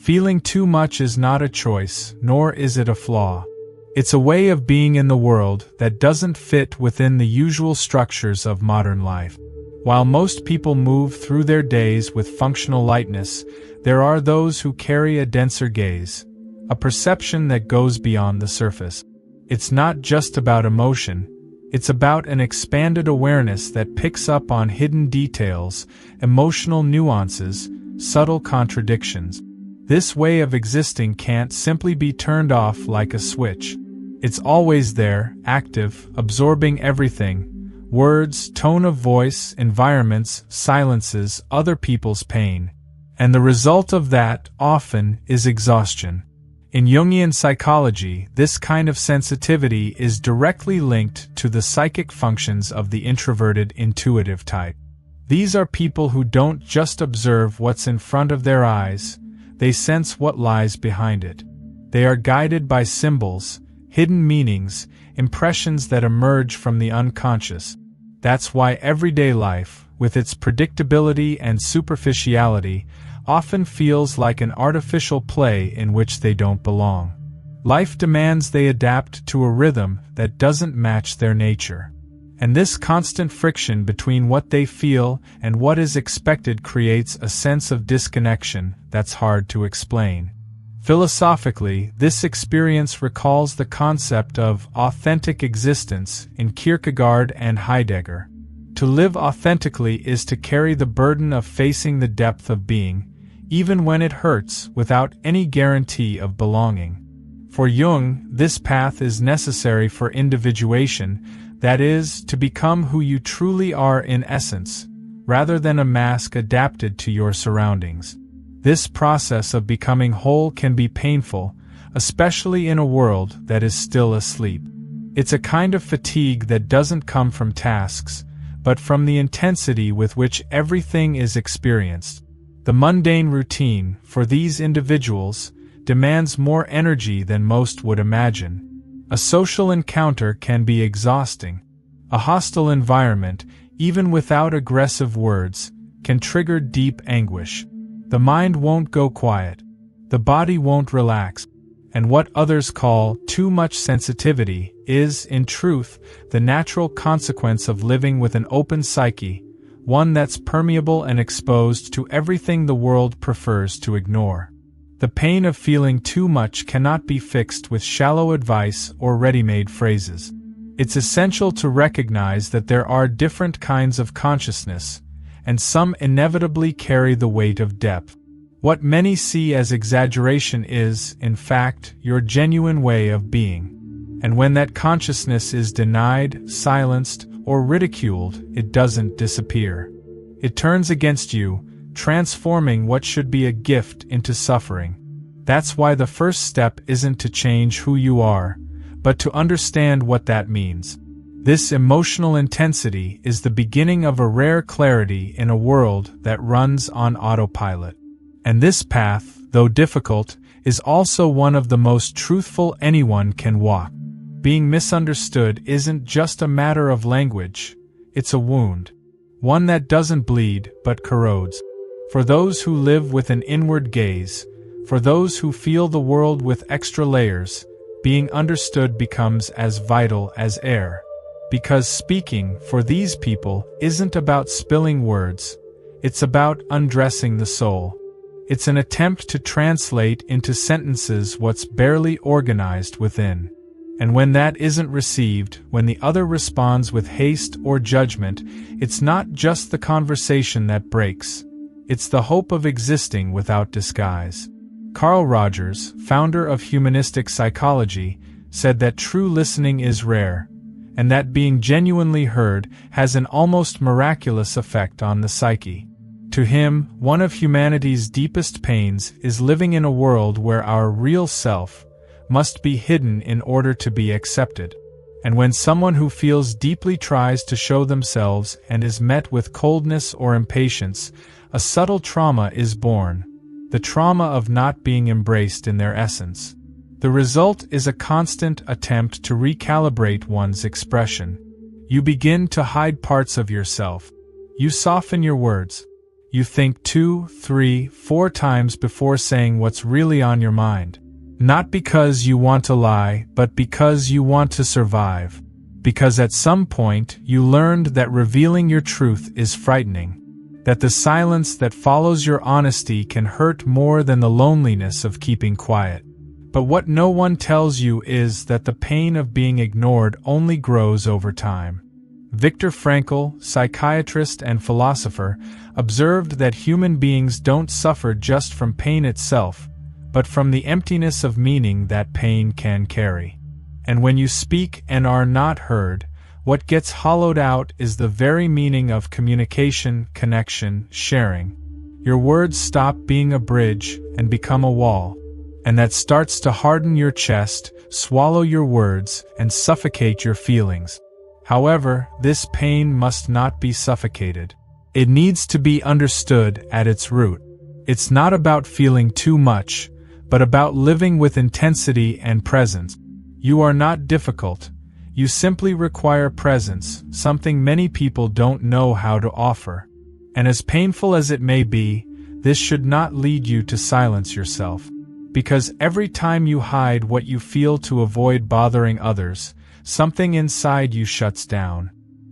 Feeling too much is not a choice, nor is it a flaw. It's a way of being in the world that doesn't fit within the usual structures of modern life. While most people move through their days with functional lightness, there are those who carry a denser gaze, a perception that goes beyond the surface. It's not just about emotion, it's about an expanded awareness that picks up on hidden details, emotional nuances, subtle contradictions. This way of existing can't simply be turned off like a switch. It's always there, active, absorbing everything: words, tone of voice, environments, silences, other people's pain. And the result of that, often, is exhaustion. In Jungian psychology, this kind of sensitivity is directly linked to the psychic functions of the introverted intuitive type. These are people who don't just observe what's in front of their eyes, they sense what lies behind it. They are guided by symbols, hidden meanings, impressions that emerge from the unconscious. That's why everyday life, with its predictability and superficiality, often feels like an artificial play in which they don't belong. Life demands they adapt to a rhythm that doesn't match their nature. And this constant friction between what they feel and what is expected creates a sense of disconnection that's hard to explain. Philosophically, this experience recalls the concept of authentic existence in Kierkegaard and Heidegger. To live authentically is to carry the burden of facing the depth of being, even when it hurts, without any guarantee of belonging. For Jung, this path is necessary for individuation, that is, to become who you truly are in essence, rather than a mask adapted to your surroundings. This process of becoming whole can be painful, especially in a world that is still asleep. It's a kind of fatigue that doesn't come from tasks, but from the intensity with which everything is experienced. The mundane routine, for these individuals, demands more energy than most would imagine. A social encounter can be exhausting. A hostile environment, even without aggressive words, can trigger deep anguish. The mind won't go quiet. The body won't relax. And what others call too much sensitivity is, in truth, the natural consequence of living with an open psyche, one that's permeable and exposed to everything the world prefers to ignore. The pain of feeling too much cannot be fixed with shallow advice or ready-made phrases. It's essential to recognize that there are different kinds of consciousness, and some inevitably carry the weight of depth. What many see as exaggeration is, in fact, your genuine way of being. And when that consciousness is denied, silenced, or ridiculed, it doesn't disappear. It turns against you, transforming what should be a gift into suffering. That's why the first step isn't to change who you are, but to understand what that means. This emotional intensity is the beginning of a rare clarity in a world that runs on autopilot. And this path, though difficult, is also one of the most truthful anyone can walk. Being misunderstood isn't just a matter of language, it's a wound. One that doesn't bleed, but corrodes. For those who live with an inward gaze, for those who feel the world with extra layers, being understood becomes as vital as air. Because speaking, for these people, isn't about spilling words, it's about undressing the soul. It's an attempt to translate into sentences what's barely organized within. And when that isn't received, when the other responds with haste or judgment, it's not just the conversation that breaks. It's the hope of existing without disguise. Carl Rogers, founder of humanistic psychology, said that true listening is rare, and that being genuinely heard has an almost miraculous effect on the psyche. To him, one of humanity's deepest pains is living in a world where our real self must be hidden in order to be accepted. And when someone who feels deeply tries to show themselves and is met with coldness or impatience, a subtle trauma is born, the trauma of not being embraced in their essence. The result is a constant attempt to recalibrate one's expression. You begin to hide parts of yourself. You soften your words. You think 2, 3, 4 times before saying what's really on your mind. Not because you want to lie, but because you want to survive. Because at some point you learned that revealing your truth is frightening. That the silence that follows your honesty can hurt more than the loneliness of keeping quiet. But what no one tells you is that the pain of being ignored only grows over time. Viktor Frankl, psychiatrist and philosopher, observed that human beings don't suffer just from pain itself, but from the emptiness of meaning that pain can carry. And when you speak and are not heard, what gets hollowed out is the very meaning of communication, connection, sharing. Your words stop being a bridge and become a wall, and that starts to harden your chest, swallow your words, and suffocate your feelings. However, this pain must not be suffocated. It needs to be understood at its root. It's not about feeling too much, but about living with intensity and presence. You are not difficult. You simply require presence, something many people don't know how to offer. And as painful as it may be, this should not lead you to silence yourself. Because every time you hide what you feel to avoid bothering others, something inside you shuts down.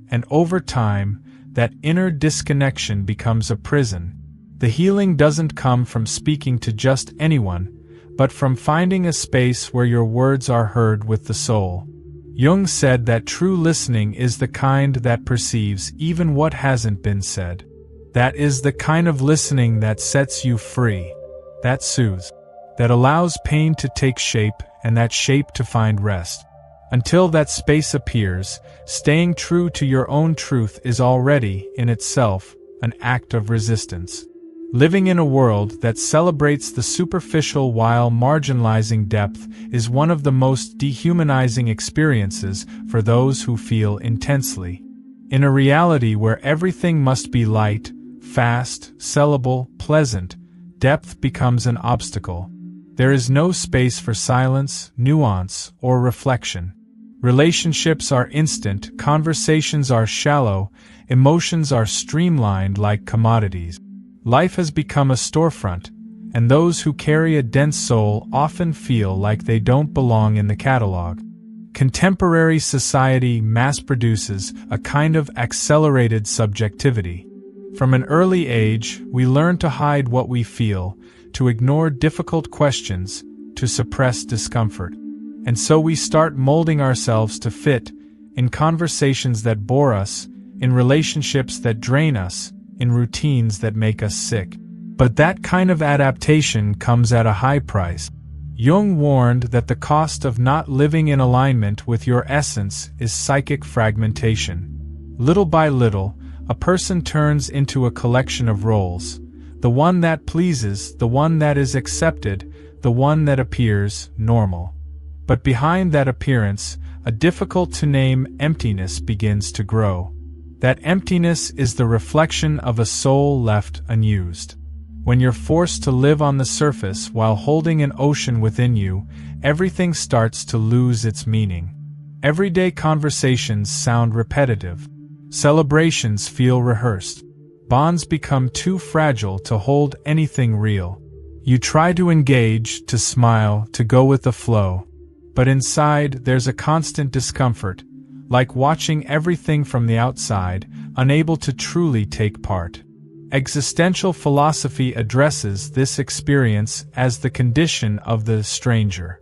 And over time, that inner disconnection becomes a prison. The healing doesn't come from speaking to just anyone, but from finding a space where your words are heard with the soul. Jung said that true listening is the kind that perceives even what hasn't been said. That is the kind of listening that sets you free, that soothes, that allows pain to take shape and that shape to find rest. Until that space appears, staying true to your own truth is already, in itself, an act of resistance. Living in a world that celebrates the superficial while marginalizing depth is one of the most dehumanizing experiences for those who feel intensely. In a reality where everything must be light, fast, sellable, pleasant, depth becomes an obstacle. There is no space for silence, nuance, or reflection. Relationships are instant, conversations are shallow, emotions are streamlined like commodities. Life has become a storefront, and those who carry a dense soul often feel like they don't belong in the catalog. Contemporary society mass-produces a kind of accelerated subjectivity. From an early age, we learn to hide what we feel, to ignore difficult questions, to suppress discomfort. And so we start molding ourselves to fit, in conversations that bore us, in relationships that drain us, in routines that make us sick. But that kind of adaptation comes at a high price. Jung warned that the cost of not living in alignment with your essence is psychic fragmentation. Little by little, a person turns into a collection of roles. The one that pleases, the one that is accepted, the one that appears normal. But behind that appearance, a difficult-to-name emptiness begins to grow. That emptiness is the reflection of a soul left unused. When you're forced to live on the surface while holding an ocean within you, everything starts to lose its meaning. Everyday conversations sound repetitive. Celebrations feel rehearsed. Bonds become too fragile to hold anything real. You try to engage, to smile, to go with the flow. But inside, there's a constant discomfort, like watching everything from the outside, unable to truly take part. Existential philosophy addresses this experience as the condition of the stranger.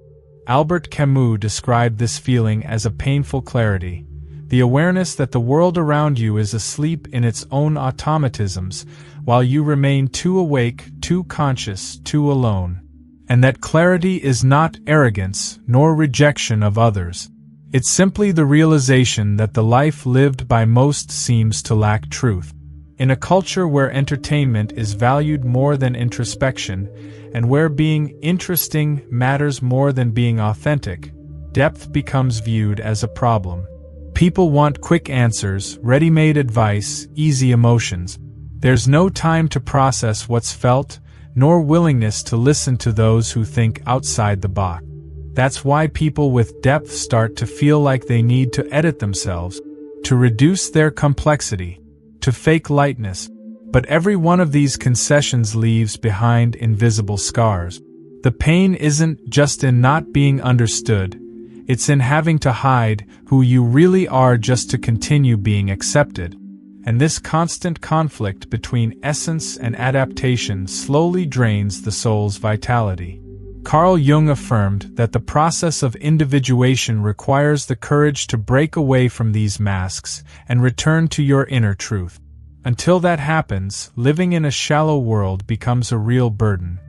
Albert Camus described this feeling as a painful clarity, the awareness that the world around you is asleep in its own automatisms, while you remain too awake, too conscious, too alone. And that clarity is not arrogance, nor rejection of others. It's simply the realization that the life lived by most seems to lack truth. In a culture where entertainment is valued more than introspection, and where being interesting matters more than being authentic, depth becomes viewed as a problem. People want quick answers, ready-made advice, easy emotions. There's no time to process what's felt, nor willingness to listen to those who think outside the box. That's why people with depth start to feel like they need to edit themselves, to reduce their complexity, to fake lightness. But every one of these concessions leaves behind invisible scars. The pain isn't just in not being understood, it's in having to hide who you really are just to continue being accepted. And this constant conflict between essence and adaptation slowly drains the soul's vitality. Carl Jung affirmed that the process of individuation requires the courage to break away from these masks and return to your inner truth. Until that happens, living in a shallow world becomes a real burden.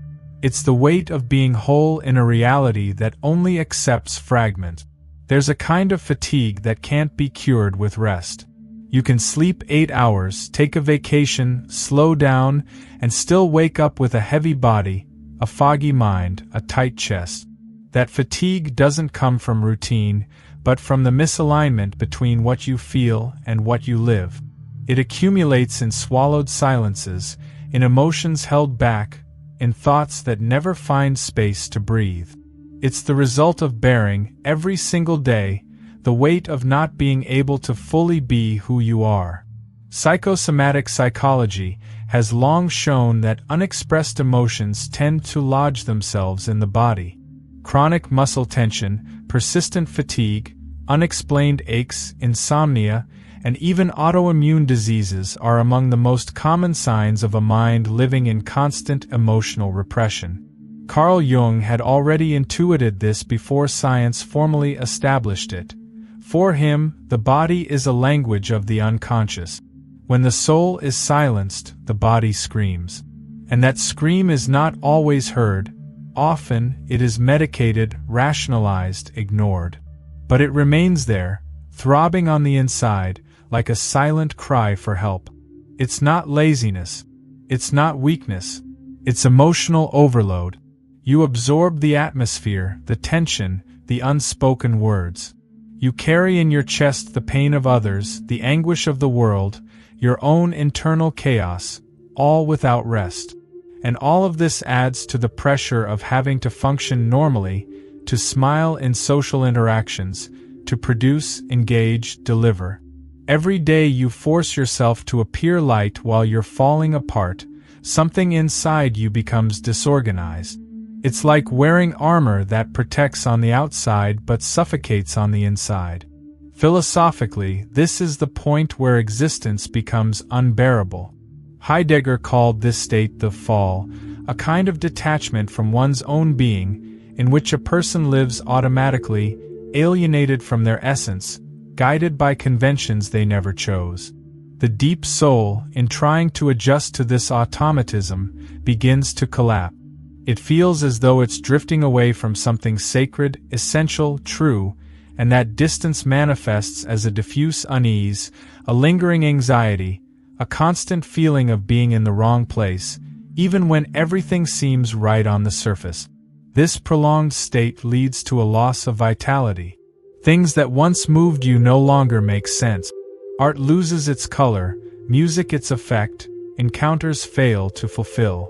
It's the weight of being whole in a reality that only accepts fragments. There's a kind of fatigue that can't be cured with rest. You can sleep 8 hours, take a vacation, slow down, and still wake up with a heavy body, a foggy mind, a tight chest. That fatigue doesn't come from routine, but from the misalignment between what you feel and what you live. It accumulates in swallowed silences, in emotions held back, in thoughts that never find space to breathe. It's the result of bearing, every single day, the weight of not being able to fully be who you are. Psychosomatic psychology has long shown that unexpressed emotions tend to lodge themselves in the body. Chronic muscle tension, persistent fatigue, unexplained aches, insomnia, and even autoimmune diseases are among the most common signs of a mind living in constant emotional repression. Carl Jung had already intuited this before science formally established it. For him, the body is a language of the unconscious. When the soul is silenced, the body screams. And that scream is not always heard. Often, it is medicated, rationalized, ignored. But it remains there, throbbing on the inside, like a silent cry for help. It's not laziness. It's not weakness. It's emotional overload. You absorb the atmosphere, the tension, the unspoken words. You carry in your chest the pain of others, the anguish of the world, your own internal chaos, all without rest. And all of this adds to the pressure of having to function normally, to smile in social interactions, to produce, engage, deliver. Every day you force yourself to appear light while you're falling apart, something inside you becomes disorganized. It's like wearing armor that protects on the outside but suffocates on the inside. Philosophically, this is the point where existence becomes unbearable. Heidegger called this state the fall, a kind of detachment from one's own being, in which a person lives automatically, alienated from their essence, guided by conventions they never chose. The deep soul, in trying to adjust to this automatism, begins to collapse. It feels as though it's drifting away from something sacred, essential, true, and that distance manifests as a diffuse unease, a lingering anxiety, a constant feeling of being in the wrong place, even when everything seems right on the surface. This prolonged state leads to a loss of vitality. Things that once moved you no longer make sense. Art loses its color, music its effect, encounters fail to fulfill.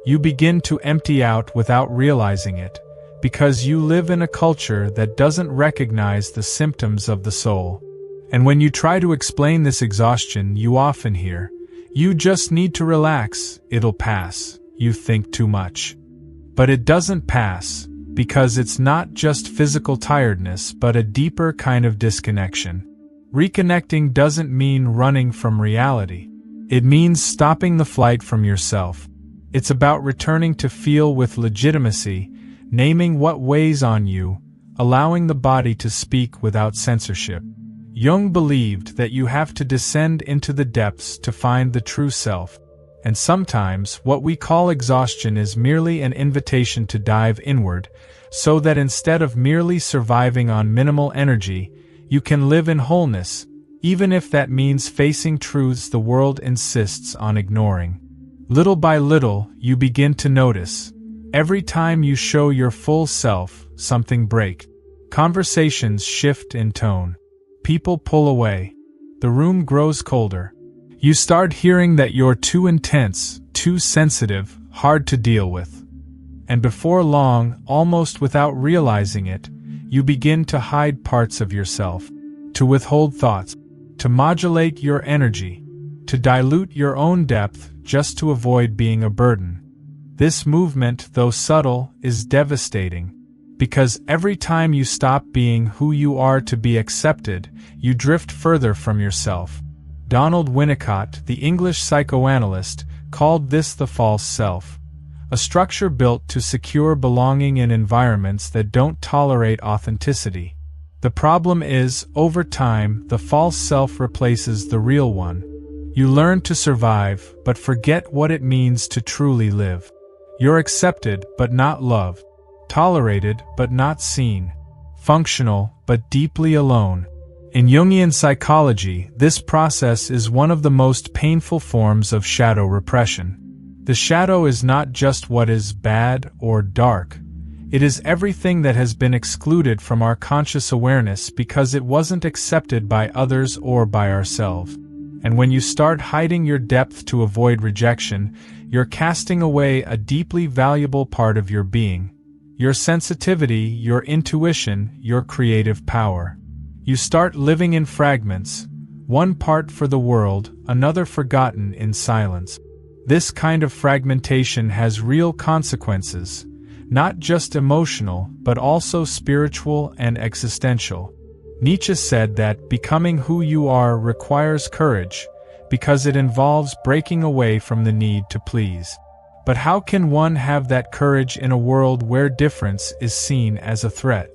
You begin to empty out without realizing it, because you live in a culture that doesn't recognize the symptoms of the soul. And when you try to explain this exhaustion, you often hear, "You just need to relax, it'll pass, you think too much." But it doesn't pass, because it's not just physical tiredness but a deeper kind of disconnection. Reconnecting doesn't mean running from reality. It means stopping the flight from yourself. It's about returning to feel with legitimacy, naming what weighs on you, allowing the body to speak without censorship. Jung believed that you have to descend into the depths to find the true self, and sometimes what we call exhaustion is merely an invitation to dive inward, so that instead of merely surviving on minimal energy, you can live in wholeness, even if that means facing truths the world insists on ignoring. Little by little, you begin to notice. Every time you show your full self, something breaks. Conversations shift in tone. People pull away. The room grows colder. You start hearing that you're too intense, too sensitive, hard to deal with. And before long, almost without realizing it, you begin to hide parts of yourself, to withhold thoughts, to modulate your energy, to dilute your own depth, just to avoid being a burden. This movement, though subtle, is devastating. Because every time you stop being who you are to be accepted, you drift further from yourself. Donald Winnicott, the English psychoanalyst, called this the false self, a structure built to secure belonging in environments that don't tolerate authenticity. The problem is, over time, the false self replaces the real one. You learn to survive, but forget what it means to truly live. You're accepted, but not loved. Tolerated, but not seen. Functional, but deeply alone. In Jungian psychology, this process is one of the most painful forms of shadow repression. The shadow is not just what is bad or dark. It is everything that has been excluded from our conscious awareness because it wasn't accepted by others or by ourselves. And when you start hiding your depth to avoid rejection, you're casting away a deeply valuable part of your being. Your sensitivity, your intuition, your creative power. You start living in fragments, one part for the world, another forgotten in silence. This kind of fragmentation has real consequences, not just emotional, but also spiritual and existential. Nietzsche said that becoming who you are requires courage, because it involves breaking away from the need to please. But how can one have that courage in a world where difference is seen as a threat?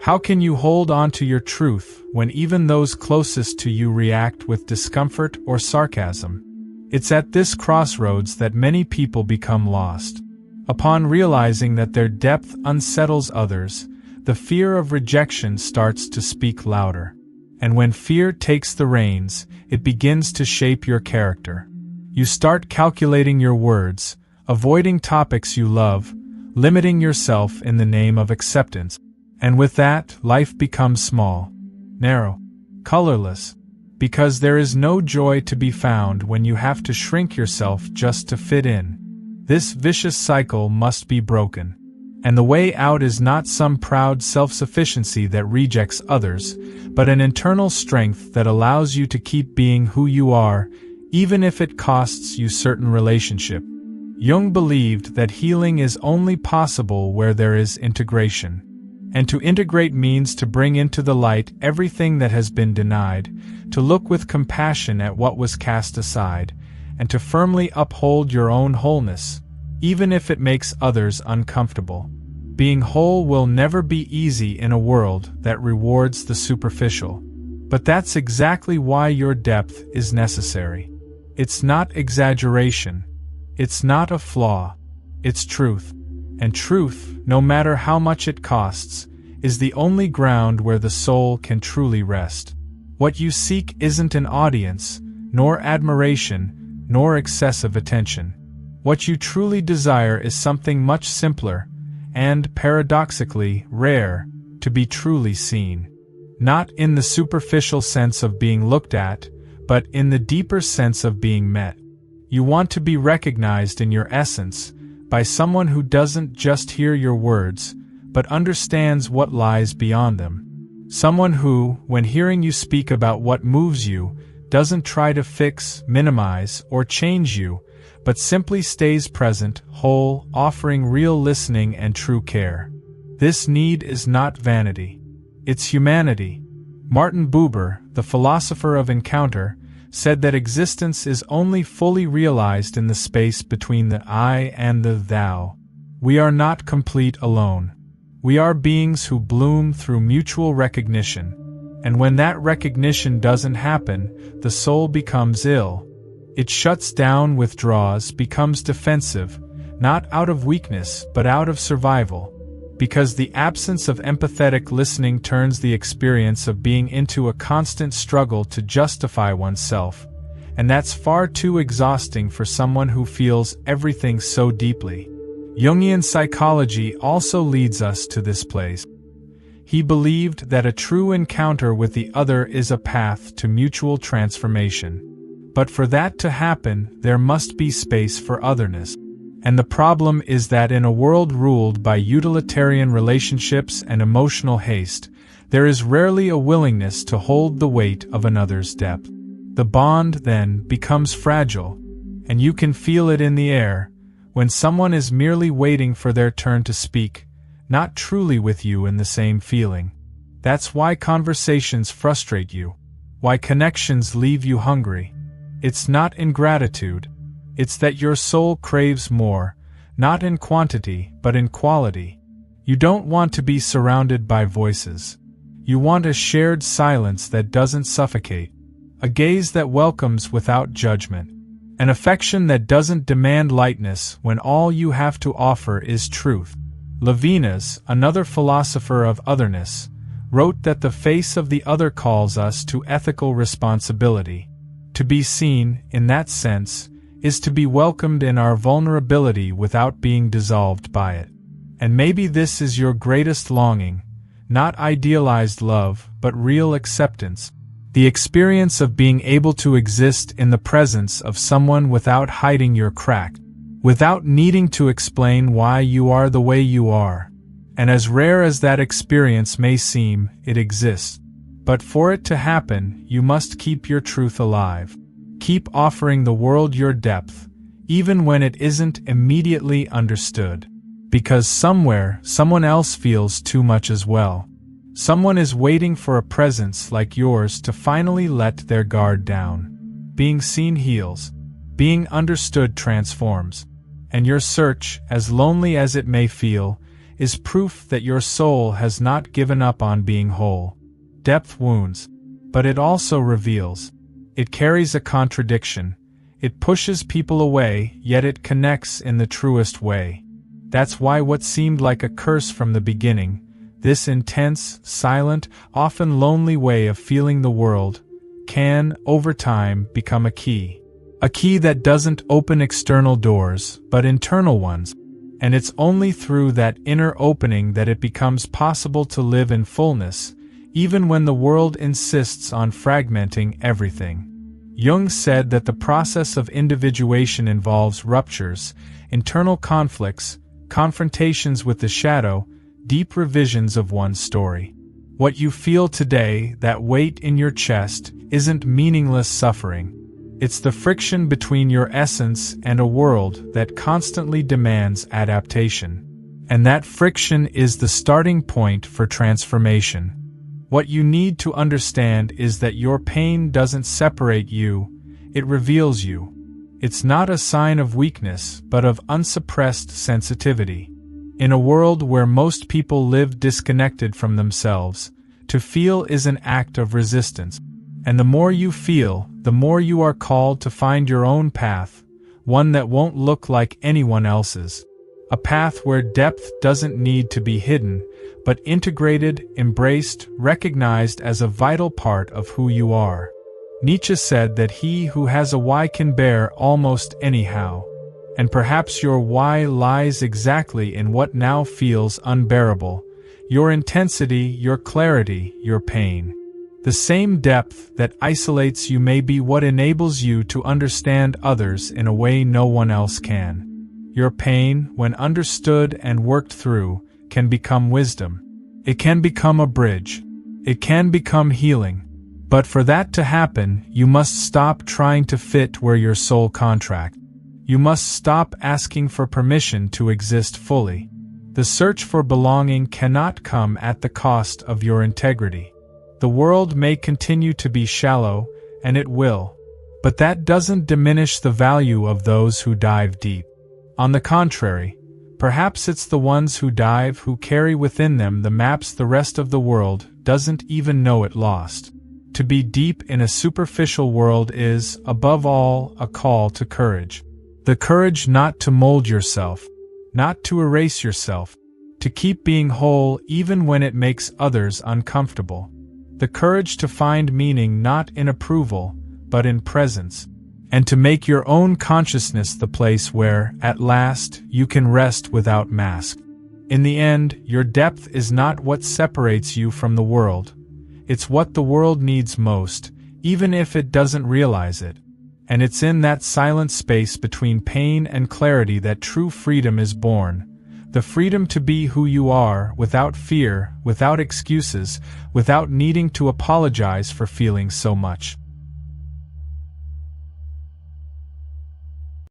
How can you hold on to your truth when even those closest to you react with discomfort or sarcasm? It's at this crossroads that many people become lost. Upon realizing that their depth unsettles others, the fear of rejection starts to speak louder. And when fear takes the reins, it begins to shape your character. You start calculating your words, avoiding topics you love, limiting yourself in the name of acceptance. And with that, life becomes small, narrow, colorless, because there is no joy to be found when you have to shrink yourself just to fit in. This vicious cycle must be broken. And the way out is not some proud self-sufficiency that rejects others, but an internal strength that allows you to keep being who you are, even if it costs you certain relationship. Jung believed that healing is only possible where there is integration. And to integrate means to bring into the light everything that has been denied, to look with compassion at what was cast aside, and to firmly uphold your own wholeness, even if it makes others uncomfortable. Being whole will never be easy in a world that rewards the superficial. But that's exactly why your depth is necessary. It's not exaggeration. It's not a flaw. It's truth. And truth, no matter how much it costs, is the only ground where the soul can truly rest. What you seek isn't an audience, nor admiration, nor excessive attention. What you truly desire is something much simpler, and, paradoxically, rare, to be truly seen. Not in the superficial sense of being looked at, but in the deeper sense of being met. You want to be recognized in your essence, by someone who doesn't just hear your words, but understands what lies beyond them. Someone who, when hearing you speak about what moves you, doesn't try to fix, minimize, or change you, but simply stays present, whole, offering real listening and true care. This need is not vanity. It's humanity. Martin Buber, the philosopher of encounter, said that existence is only fully realized in the space between the I and the thou. We are not complete alone. We are beings who bloom through mutual recognition, and when that recognition doesn't happen, the soul becomes ill. It shuts down, withdraws, becomes defensive, not out of weakness but out of survival, because the absence of empathetic listening turns the experience of being into a constant struggle to justify oneself, and that's far too exhausting for someone who feels everything so deeply. Jungian psychology also leads us to this place. He believed that a true encounter with the other is a path to mutual transformation. But for that to happen, there must be space for otherness. And the problem is that in a world ruled by utilitarian relationships and emotional haste, there is rarely a willingness to hold the weight of another's depth. The bond, then, becomes fragile, and you can feel it in the air, when someone is merely waiting for their turn to speak, not truly with you in the same feeling. That's why conversations frustrate you, why connections leave you hungry. It's not ingratitude, it's that your soul craves more, not in quantity but in quality. You don't want to be surrounded by voices. You want a shared silence that doesn't suffocate, a gaze that welcomes without judgment, an affection that doesn't demand lightness when all you have to offer is truth. Levinas, another philosopher of otherness, wrote that the face of the other calls us to ethical responsibility. To be seen, in that sense, is to be welcomed in our vulnerability without being dissolved by it. And maybe this is your greatest longing, not idealized love, but real acceptance. The experience of being able to exist in the presence of someone without hiding your crack, without needing to explain why you are the way you are. And as rare as that experience may seem, it exists. But for it to happen, you must keep your truth alive. Keep offering the world your depth, even when it isn't immediately understood. Because somewhere, someone else feels too much as well. Someone is waiting for a presence like yours to finally let their guard down. Being seen heals. Being understood transforms. And your search, as lonely as it may feel, is proof that your soul has not given up on being whole. Depth wounds, but it also reveals. It carries a contradiction. It pushes people away, yet it connects in the truest way. That's why what seemed like a curse from the beginning, this intense, silent, often lonely way of feeling the world, can, over time, become a key. A key that doesn't open external doors, but internal ones. And it's only through that inner opening that it becomes possible to live in fullness, even when the world insists on fragmenting everything. Jung said that the process of individuation involves ruptures, internal conflicts, confrontations with the shadow, deep revisions of one's story. What you feel today, that weight in your chest, isn't meaningless suffering. It's the friction between your essence and a world that constantly demands adaptation. And that friction is the starting point for transformation. What you need to understand is that your pain doesn't separate you, it reveals you. It's not a sign of weakness, but of unsuppressed sensitivity. In a world where most people live disconnected from themselves, to feel is an act of resistance. And the more you feel, the more you are called to find your own path, one that won't look like anyone else's. A path where depth doesn't need to be hidden, but integrated, embraced, recognized as a vital part of who you are. Nietzsche said that he who has a why can bear almost any how. And perhaps your why lies exactly in what now feels unbearable, your intensity, your clarity, your pain. The same depth that isolates you may be what enables you to understand others in a way no one else can. Your pain, when understood and worked through, can become wisdom. It can become a bridge. It can become healing. But for that to happen, you must stop trying to fit where your soul contracts. You must stop asking for permission to exist fully. The search for belonging cannot come at the cost of your integrity. The world may continue to be shallow, and it will. But that doesn't diminish the value of those who dive deep. On the contrary, perhaps it's the ones who dive who carry within them the maps the rest of the world doesn't even know it lost. To be deep in a superficial world is, above all, a call to courage. The courage not to mold yourself, not to erase yourself, to keep being whole even when it makes others uncomfortable. The courage to find meaning not in approval, but in presence. And to make your own consciousness the place where, at last, you can rest without mask. In the end, your depth is not what separates you from the world. It's what the world needs most, even if it doesn't realize it. And it's in that silent space between pain and clarity that true freedom is born. The freedom to be who you are, without fear, without excuses, without needing to apologize for feeling so much.